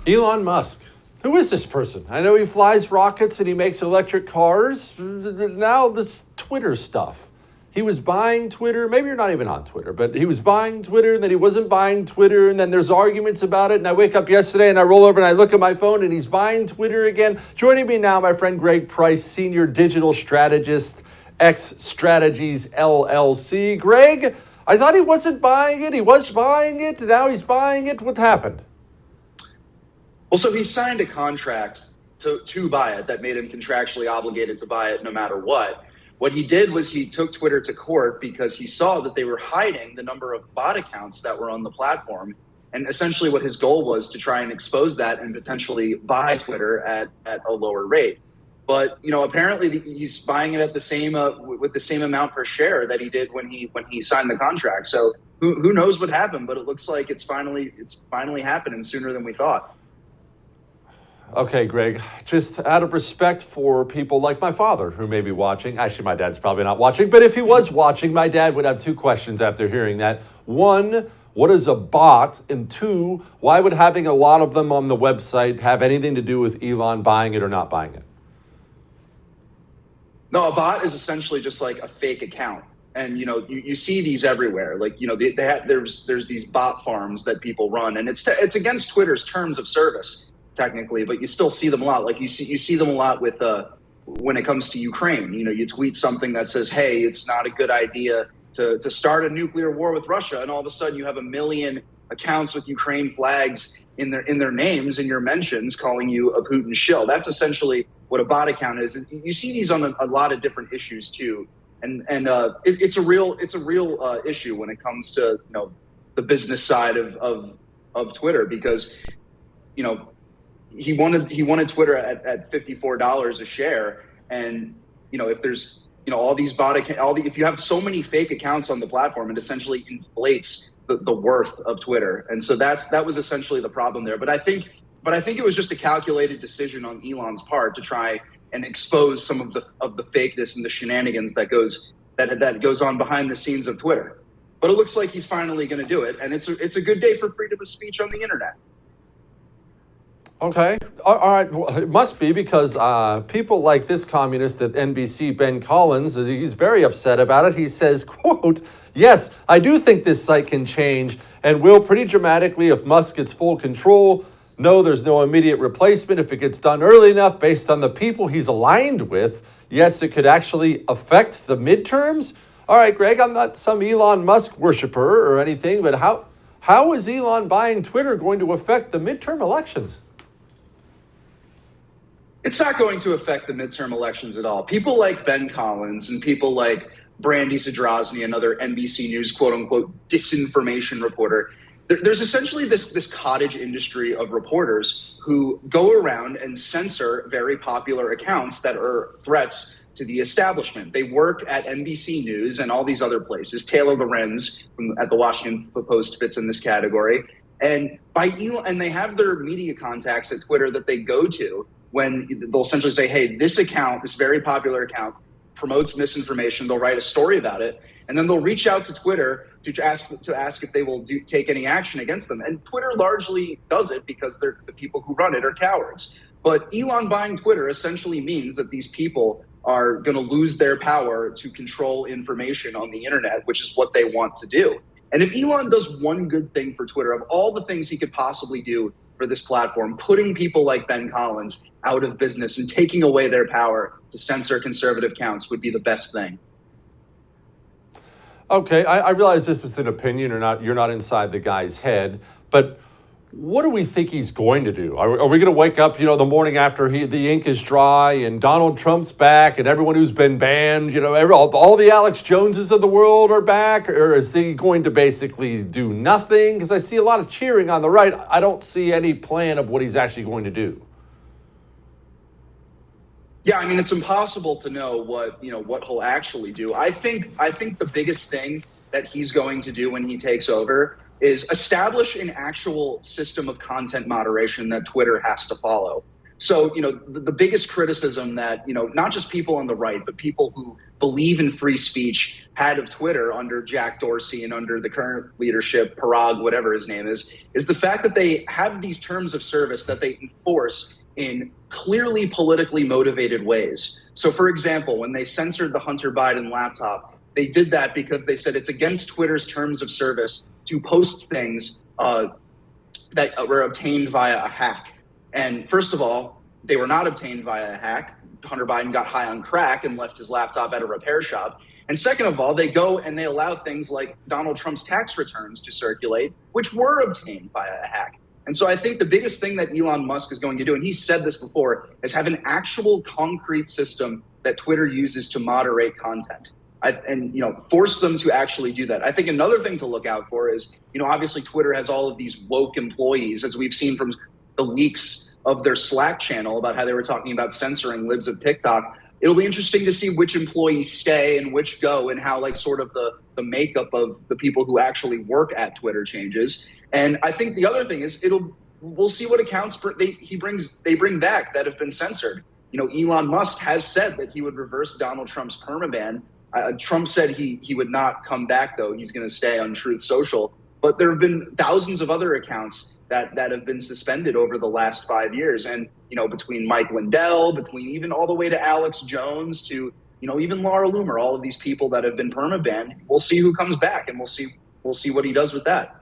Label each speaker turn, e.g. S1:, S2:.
S1: Elon Musk. Who is this person? I know he flies rockets and he makes electric cars. Now this Twitter stuff. He was buying Twitter. Maybe you're not even on Twitter, but he was buying Twitter and then he wasn't buying Twitter. And then there's arguments about it. And I wake up yesterday and I roll over and I look at my phone and he's buying Twitter again. Joining me now, my friend Greg Price, Senior Digital Strategist, X Strategies LLC. Greg, I thought he wasn't buying it. He was buying it. Now he's buying it. What happened?
S2: Well, so he signed a contract to buy it that made him contractually obligated to buy it no matter what. What he did was he took Twitter to court because he saw that they were hiding the number of bot accounts that were on the platform. And essentially what his goal was to try and expose that and potentially buy Twitter at a lower rate. But, apparently he's buying it at the same with the same amount per share that he did when he signed the contract. So who knows what happened, but it looks like it's finally happening sooner than we thought.
S1: Okay, Greg, just out of respect for people like my father who may be watching, actually my dad's probably not watching, but if he was watching, my dad would have two questions after hearing that. One, what is a bot? And two, why would having a lot of them on the website have anything to do with Elon buying it or not buying it?
S2: No, a bot is essentially just like a fake account. And, you see these everywhere. Like, there's these bot farms that people run, and it's against Twitter's terms of service, technically, but you still see them a lot. Like you see them a lot with when it comes to Ukraine. You tweet something that says, hey, it's not a good idea to start a nuclear war with Russia, and all of a sudden you have 1 million accounts with Ukraine flags in their names, in your mentions, calling you a Putin shill. That's essentially what a bot account is. And you see these on a lot of different issues too, and it's a real issue when it comes to the business side of Twitter, because he wanted Twitter at $54 a share, and if there's all these if you have so many fake accounts on the platform, it essentially inflates the worth of Twitter, and so that was essentially the problem there. But I think it was just a calculated decision on Elon's part to try and expose some of the fakeness and the shenanigans that goes on behind the scenes of Twitter. But it looks like he's finally going to do it, and it's a good day for freedom of speech on the internet.
S1: Okay. All right. Well, it must be, because people like this communist at NBC, Ben Collins, he's very upset about it. He says, quote, yes, I do think this site can change and will pretty dramatically if Musk gets full control. No, there's no immediate replacement if it gets done early enough based on the people he's aligned with. Yes, it could actually affect the midterms. All right, Greg, I'm not some Elon Musk worshiper or anything, but how is Elon buying Twitter going to affect the midterm elections?
S2: It's not going to affect the midterm elections at all. People like Ben Collins and people like Brandy Zadrozny, another NBC News quote-unquote disinformation reporter, there's essentially this cottage industry of reporters who go around and censor very popular accounts that are threats to the establishment. They work at NBC News and all these other places. Taylor Lorenz at the Washington Post fits in this category. And they have their media contacts at Twitter that they go to, when they'll essentially say, hey, this account, this very popular account, promotes misinformation. They'll write a story about it, and then they'll reach out to Twitter to ask if they will take any action against them. And Twitter largely does it because the people who run it are cowards. But Elon buying Twitter essentially means that these people are going to lose their power to control information on the internet, which is what they want to do. And if Elon does one good thing for Twitter, of all the things he could possibly do for this platform, putting people like Ben Collins out of business and taking away their power to censor conservative accounts would be the best thing.
S1: Okay, I realize this is an opinion, or not. You're not inside the guy's head, but what do we think he's going to do? Are we going to wake up, the morning after the ink is dry and Donald Trump's back and everyone who's been banned, all the Alex Joneses of the world are back? Or is he going to basically do nothing? Because I see a lot of cheering on the right. I don't see any plan of what he's actually going to do.
S2: Yeah, I mean, it's impossible to know what he'll actually do. I think the biggest thing that he's going to do when he takes over is establish an actual system of content moderation that Twitter has to follow. So, the biggest criticism that, not just people on the right, but people who believe in free speech had of Twitter under Jack Dorsey and under the current leadership, Parag, whatever his name is the fact that they have these terms of service that they enforce in clearly politically motivated ways. So, for example, when they censored the Hunter Biden laptop, they did that because they said it's against Twitter's terms of service to post things that were obtained via a hack. And first of all, they were not obtained via a hack. Hunter Biden got high on crack and left his laptop at a repair shop. And second of all, they go and they allow things like Donald Trump's tax returns to circulate, which were obtained via a hack. And so I think the biggest thing that Elon Musk is going to do, and he said this before, is have an actual concrete system that Twitter uses to moderate content. And force them to actually do that. I think another thing to look out for is, obviously Twitter has all of these woke employees, as we've seen from the leaks of their Slack channel about how they were talking about censoring libs of TikTok. It'll be interesting to see which employees stay and which go, and how sort of the makeup of the people who actually work at Twitter changes. And I think the other thing is we'll see what accounts they bring back that have been censored. Elon Musk has said that he would reverse Donald Trump's permaban. Trump said he would not come back, though. He's going to stay on Truth Social. But there have been thousands of other accounts that have been suspended over the last 5 years. And, between Mike Lindell, between even all the way to Alex Jones to, even Laura Loomer, all of these people that have been permabanned, we'll see who comes back, and we'll see what he does with that.